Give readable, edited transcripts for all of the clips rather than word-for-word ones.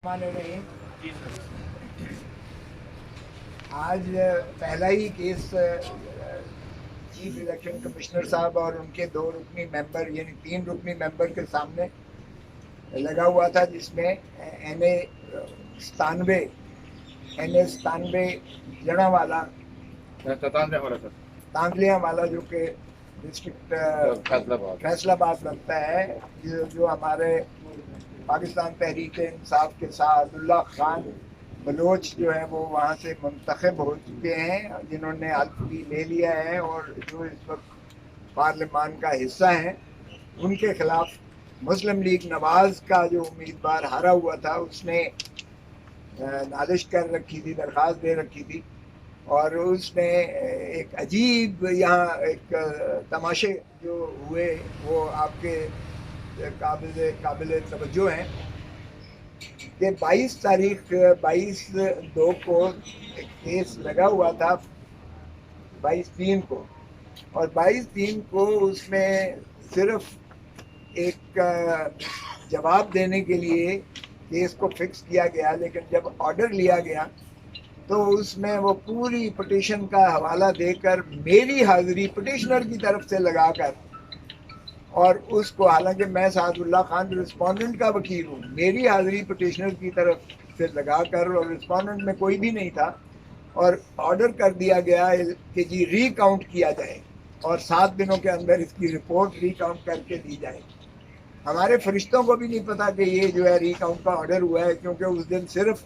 माने रहे। आज पहला ही केस चीफ इलेक्शन कमिश्नर साहब और उनके 2 रुकनी मेंबर यानी 3 रुकनी मेंबर के सामने लगा हुआ था, जिसमें एन ए 97 जड़ावाला तांदलिया वाला जो कि डिस्ट्रिक्ट फैसलाबाद लगता है, जो हमारे पाकिस्तान तहरीक इंसाफ के सादुल्ला खान बलोच जो है वो वहाँ से मुंतखब हो चुके हैं, जिन्होंने हल्फ भी ले लिया है और जो इस वक्त पार्लियामान का हिस्सा है। उनके खिलाफ मुस्लिम लीग नवाज का जो उम्मीदवार हारा हुआ था, उसने नालिश कर रखी थी, दरख्वास्त दे रखी थी, और उसने एक अजीब यहाँ एक तमाशे जो हुए वो आपके काबिल तवज्जो हैं कि 22 को एक केस लगा हुआ था 22/3 को, और 22/3 को उसमें सिर्फ एक जवाब देने के लिए केस को फिक्स किया गया, लेकिन जब ऑर्डर लिया गया तो उसमें वो पूरी पिटीशन का हवाला देकर मेरी हाजिरी पिटिशनर की तरफ से लगाकर, और उसको, हालांकि मैं सादुल्ला खान रिस्पोंडेंट का वकील हूँ, मेरी हाजिरी पिटिशनर की तरफ से लगाकर, और रिस्पोंडेंट में कोई भी नहीं था, और ऑर्डर कर दिया गया कि जी रीकाउंट किया जाए और 7 दिनों के अंदर इसकी रिपोर्ट रीकाउंट करके दी जाए। हमारे फरिश्तों को भी नहीं पता कि ये जो है रीकाउंट का ऑर्डर हुआ है, क्योंकि उस दिन सिर्फ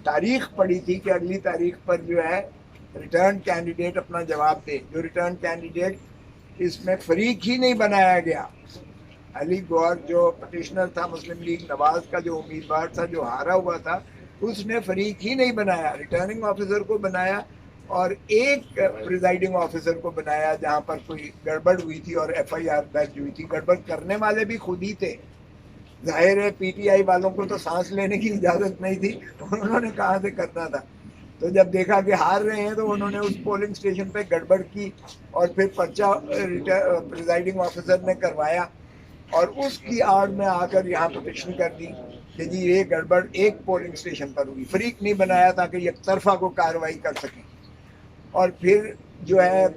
तारीख पड़ी थी कि अगली तारीख पर जो है रिटर्न कैंडिडेट अपना जवाब दे। जो रिटर्न कैंडिडेट इसमें फरीक ही नहीं बनाया गया। अली गौर जो पिटिशनर था, मुस्लिम लीग नवाज का जो उम्मीदवार था, जो हारा हुआ था, उसने फरीक ही नहीं बनाया। रिटर्निंग ऑफिसर को बनाया और एक प्रिजाइडिंग ऑफिसर को बनाया जहां पर कोई गड़बड़ हुई थी और FIR दर्ज हुई थी। गड़बड़ करने वाले भी खुद ही थे। जाहिर है PTI वालों को तो सांस लेने की इजाज़त नहीं थी, उन्होंने कहाँ से करना था। तो जब देखा कि हार रहे हैं तो उन्होंने उस पोलिंग स्टेशन पे गड़बड़ की और फिर पर्चा प्रिजाइडिंग ऑफिसर ने करवाया, और उसकी आड़ में आकर यहाँ पिटिशन कर दी कि जी ये गड़बड़ एक पोलिंग स्टेशन पर हुई। फरीक नहीं बनाया ताकि एक तरफा को कार्रवाई कर सकें। और फिर जो है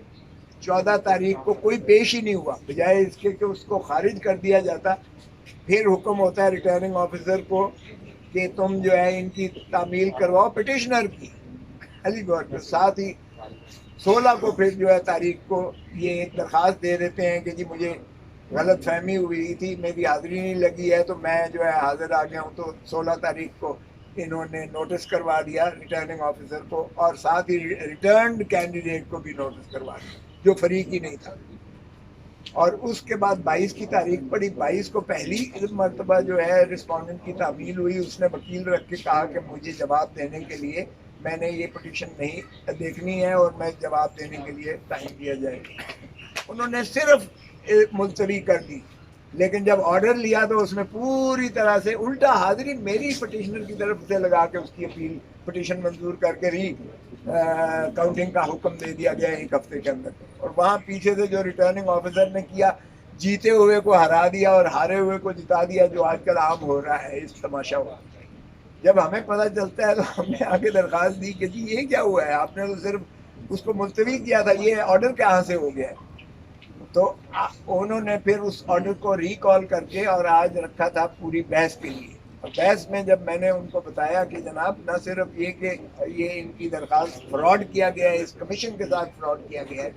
14 तारीख को कोई पेश ही नहीं हुआ, बजाय इसके कि उसको खारिज कर दिया जाता। फिर हुक्म होता है रिटर्निंग ऑफिसर को कि तुम जो है इनकी तामील करवाओ पिटिशनर की, अली गौर के साथ ही 16 को फिर जो है तारीख को ये एक दरख्वास्त दे देते हैं कि जी मुझे गलत फहमी हुई थी, मेरी हाजिरी नहीं लगी है, तो मैं जो है हाजिर आ गया हूँ। तो 16 तारीख को इन्होंने नोटिस करवा दिया रिटर्निंग ऑफिसर को, और साथ ही रिटर्न कैंडिडेट को भी नोटिस करवा दिया जो फरीक ही नहीं था। और उसके बाद 22 की तारीख पड़ी। 22 को पहली मरतबा जो है रिस्पोंडेंट की तामील हुई। उसने वकील रख के कहा कि मुझे जवाब देने के लिए मैंने ये पिटीशन नहीं देखनी है और मैं जवाब देने के लिए टाइम दिया जाएगा। उन्होंने सिर्फ मुलतवी कर दी, लेकिन जब ऑर्डर लिया तो उसमें पूरी तरह से उल्टा हाजिरी मेरी पिटिशनर की तरफ से लगा के उसकी अपील पिटिशन मंजूर करके काउंटिंग का हुक्म दे दिया गया 1 हफ्ते के अंदर। और वहाँ पीछे से जो रिटर्निंग ऑफिसर ने किया, जीते हुए को हरा दिया और हारे हुए को जिता दिया, जो आजकल आम हो रहा है इस तमाशा हुआ। जब हमें पता चलता है तो हमने आके दरख्वास्त दी कि जी ये क्या हुआ है, आपने तो सिर्फ उसको मुलतवी किया था, ये ऑर्डर कहाँ से हो गया है। तो उन्होंने फिर उस ऑर्डर को रिकॉल करके और आज रखा था पूरी बहस के लिए। और बहस में जब मैंने उनको बताया कि जनाब न सिर्फ ये कि ये इनकी दरख्वास्त फ्रॉड किया गया है, इस कमीशन के साथ फ्रॉड किया गया है,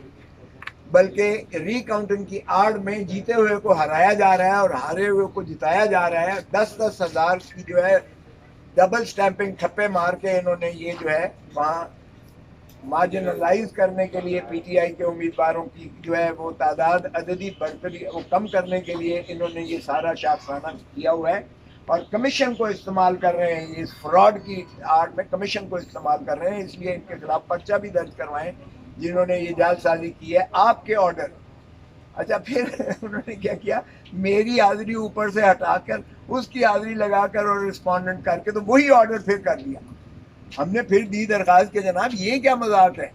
बल्कि रिकाउंटिंग की आड़ में जीते हुए को हराया जा रहा है और हारे हुए को जिताया जा रहा है। 10-10 हज़ार की जो है डबल स्टैंपिंग ठप्पे मार के इन्होंने ये जो है वहाँ मार्जिनलाइज करने के लिए PTI के उम्मीदवारों की जो है वो तादाद अददी बढ़तरी वो कम करने के लिए इन्होंने ये सारा शाफाना किया हुआ है। और कमीशन को इस्तेमाल कर रहे हैं, इस फ्रॉड की आड़ में कमीशन को इस्तेमाल कर रहे हैं। इसलिए इनके खिलाफ पर्चा भी दर्ज करवाएं जिन्होंने ये जालसाजी की है आपके ऑर्डर। अच्छा, फिर उन्होंने क्या किया, मेरी हाजिरी ऊपर से हटाकर उसकी हाजिरी लगाकर और रिस्पोंडेंट करके तो वही ऑर्डर फिर कर दिया। हमने फिर दी दरख्वास्त के जनाब ये क्या मजाक है,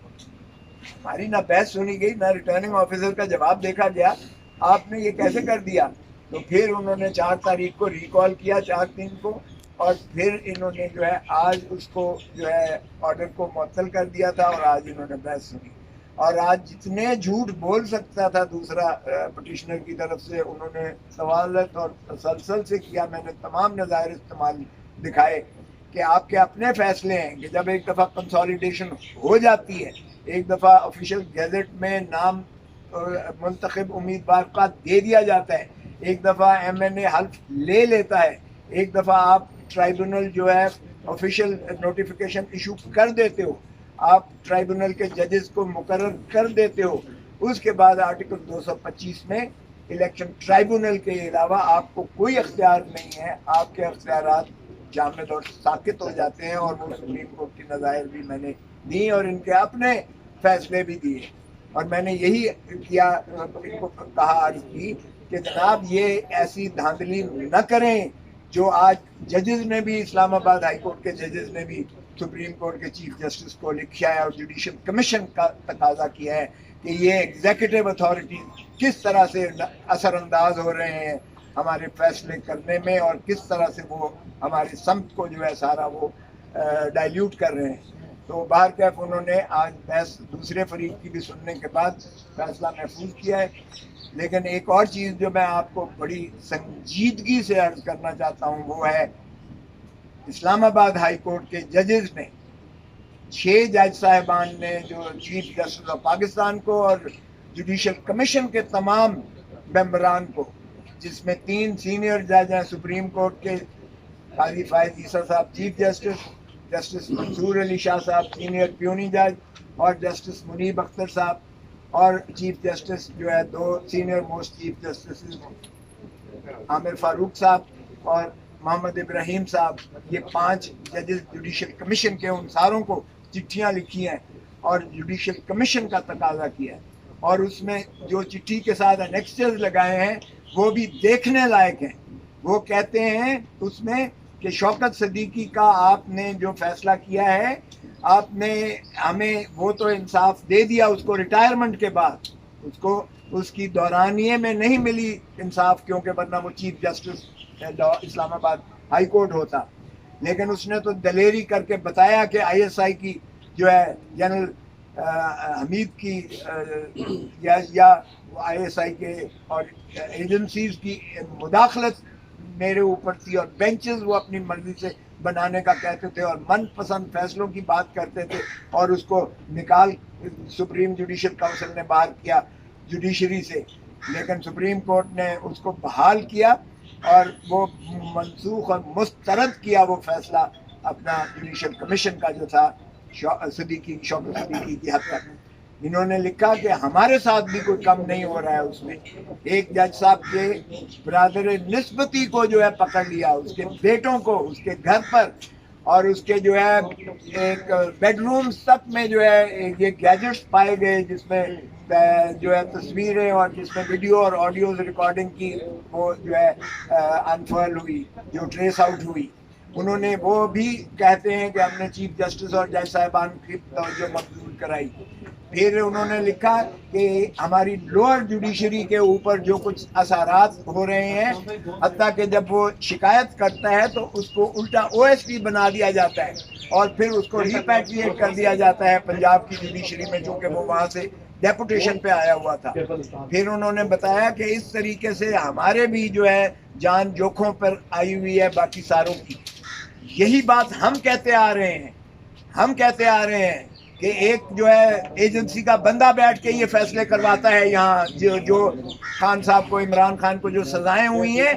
हमारी ना बहस सुनी गई, ना रिटर्निंग ऑफिसर का जवाब देखा गया, आपने ये कैसे कर दिया। तो फिर उन्होंने 4 तारीख को रिकॉल किया, 4/3 को, और फिर इन्होंने जो है आज उसको जो है ऑर्डर को मुअत्तल कर दिया था और आज इन्होंने बहस सुनी। और आज जितने झूठ बोल सकता था दूसरा पटिशनर की तरफ से उन्होंने सवालत और तसलसल से किया। मैंने तमाम नज़ायर इस्तेमाल दिखाए कि आपके अपने फैसले हैं कि जब एक दफ़ा कंसोलिडेशन हो जाती है, एक दफ़ा ऑफिशियल गैजेट में नाम मुंतखब उम्मीदवार का दे दिया जाता है, एक दफ़ा MNA हल्फ ले लेता है, एक दफ़ा आप ट्राइब्यूनल जो है ऑफिशियल नोटिफिकेशन इशू कर देते हो, आप ट्राइब्यूनल के जजेस को मुकर्रर कर देते हो, उसके बाद आर्टिकल 225 में इलेक्शन ट्राइब्यूनल के अलावा आपको कोई अख्तियार नहीं है। आपके अख्तियारात जामिद और साकित हो जाते हैं। और वो सुप्रीम कोर्ट की नज़ायर भी मैंने दी और इनके अपने फैसले भी दिए। और मैंने यही किया, इनको कहा अर्ज की कि जनाब ये ऐसी धांधली न करें जो आज जजेस ने भी, इस्लामाबाद हाई कोर्ट के जजेस ने भी सुप्रीम कोर्ट के चीफ जस्टिस को लिखा है और जुडिशल कमीशन का तकाजा किया है कि ये एग्जीक्यूटिव अथॉरिटी किस तरह से असरअंदाज हो रहे हैं हमारे फैसले करने में और किस तरह से वो हमारे समत को जो है सारा वो डाइल्यूट कर रहे हैं। तो बाहर कैफ उन्होंने आज बहस दूसरे फरीक की भी सुनने के बाद फैसला महफूज किया है। लेकिन एक और चीज़ जो मैं आपको बड़ी संजीदगी से अर्ज करना चाहता हूँ वो है, इस्लामाबाद हाई कोर्ट के जजेस ने 6 जज साहिबान ने जो चीफ जस्टिस ऑफ पाकिस्तान को और जुडिशल कमीशन के तमाम मेंबरान को, जिसमें 3 सीनियर जज हैं सुप्रीम कोर्ट के, काजी फायद ईसा साहब chief justice, justice Mansoor Ali Shah साहब सीनियर प्यूनी जज और जस्टिस मुनीब अख्तर साहब, और चीफ जस्टिस जो है 2 senior most chief justice Aamir Farooq साहब और मोहम्मद इब्राहिम साहब, ये 5 जजेस जुडिशल कमीशन के, उन सारों को चिट्ठियाँ लिखी हैं और जुडिशल कमीशन का तकाजा किया है। और उसमें जो चिट्ठी के साथ एनेक्सेस लगाए हैं वो भी देखने लायक हैं। वो कहते हैं उसमें कि शौकत सदीकी का आपने जो फैसला किया है, आपने हमें वो तो इंसाफ दे दिया उसको रिटायरमेंट के बाद, उसको उसकी दौरानिए में नहीं मिली इंसाफ, क्योंकि वरना वो chief justice Islamabad high court होता। लेकिन उसने तो दलेरी करके बताया कि ISI की जो है जनरल हमीद की या ISI के और एजेंसीज की मुदाखलत मेरे ऊपर थी और बेंचेस वो अपनी मर्जी से बनाने का कहते थे और मनपसंद फैसलों की बात करते थे और उसको निकाल सुप्रीम जुडिशल काउंसिल ने बाहर किया जुडिशरी से। लेकिन सुप्रीम कोर्ट ने उसको बहाल किया और वो मनसूख और मुस्तरद किया वो फैसला अपना जुडिशल कमीशन का जो था शौकत सदीकी की हद तक। इन्होंने लिखा कि हमारे साथ भी कोई कम नहीं हो रहा है। उसमें एक जज साहब के ब्रादर निस्बती को जो है पकड़ लिया, उसके बेटों को उसके घर पर, और उसके जो है एक बेडरूम तक में जो है ये गैजेट्स पाए गए जिसमें जो है तस्वीरें और जिसमें वीडियो और ऑडियो रिकॉर्डिंग की वो जो है अनफर्ल हुई, जो ट्रेस आउट हुई। उन्होंने वो भी कहते हैं कि हमने चीफ जस्टिस और जज साहिबान की तवज्जो मबजूल कराई। फिर उन्होंने लिखा कि हमारी लोअर जुडिशरी के ऊपर जो कुछ असरात हो रहे हैं, हत्ता कि जब वो शिकायत करता है तो उसको उल्टा OSP बना दिया जाता है और फिर उसको रिपैट्रिएट कर दिया जाता है पंजाब की जुडिशरी में, चूँकि वो वहाँ से डेपुटेशन पे आया हुआ था। फिर उन्होंने बताया कि इस तरीके से हमारे भी जो है जान जोखों पर आई हुई है बाकी सारों की। यही बात हम कहते आ रहे हैं, हम कहते आ रहे हैं कि एक जो है एजेंसी का बंदा बैठ के ये फैसले करवाता है यहाँ, जो खान साहब को, इमरान खान को जो सजाएं हुई हैं।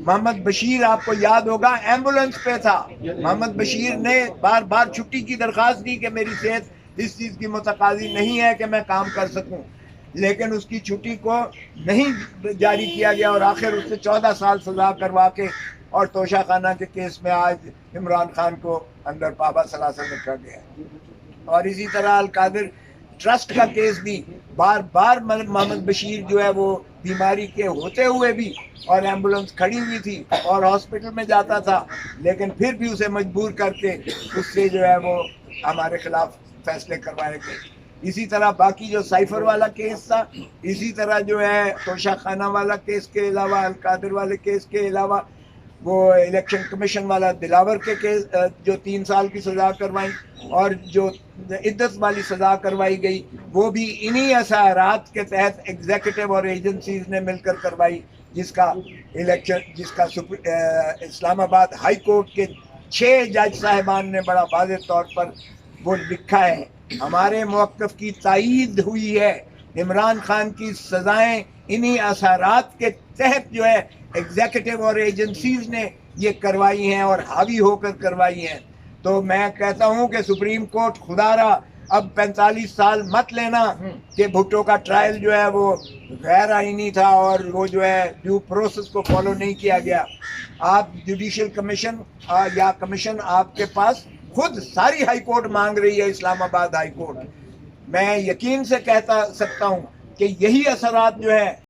मोहम्मद बशीर आपको याद होगा एम्बुलेंस पे था, मोहम्मद बशीर ने बार बार छुट्टी की दरख्वास्त दी कि मेरी सेहत इस चीज़ की मुतकाजी नहीं है कि मैं काम कर सकूं, लेकिन उसकी छुट्टी को नहीं जारी किया गया और आखिर उससे 14 साल सजा करवा के और तोशा खाना के केस में आज इमरान खान को अंदर पाबा सलासल रखा गया। और इसी तरह अल-कादिर ट्रस्ट का केस भी बार बार मोहम्मद बशीर जो है वो बीमारी के होते हुए भी, और एम्बुलेंस खड़ी हुई थी और हॉस्पिटल में जाता था, लेकिन फिर भी उसे मजबूर करके उससे जो है वो हमारे खिलाफ फैसले करवाए गए। इसी तरह बाकी जो साइफर वाला केस था, इसी तरह जो है तोशा खाना वाला केस के अलावा, अल-कादिर वाले केस के अलावा वो इलेक्शन कमीशन वाला दिलावर के केस जो 3 साल की सज़ा करवाई और जो इद्दत वाली सज़ा करवाई गई वो भी इन्हीं असरात के तहत एग्जीक्यूटिव और एजेंसीज ने मिलकर करवाई, जिसका इस्लामाबाद हाई कोर्ट के 6 जज साहिबान ने बड़ा वाज़े तौर पर वो लिखा है। हमारे मौक़िफ़ की तायीद हुई है। इमरान खान की सज़ाएं इन्हीं असरात के तहत जो है एग्जीक्यूटिव और एजेंसीज ने ये करवाई हैं और हावी होकर करवाई हैं। तो मैं कहता हूं कि सुप्रीम कोर्ट खुदारा अब 45 साल मत लेना कि भुट्टो का ट्रायल जो है वो गैर आईनी था और वो जो है ड्यू प्रोसेस को फॉलो नहीं किया गया। आप जुडिशल कमीशन या कमीशन आपके पास खुद सारी हाई कोर्ट मांग रही है, इस्लामाबाद हाई कोर्ट। मैं यकीन से कहता सकता हूं कि यही असरात जो है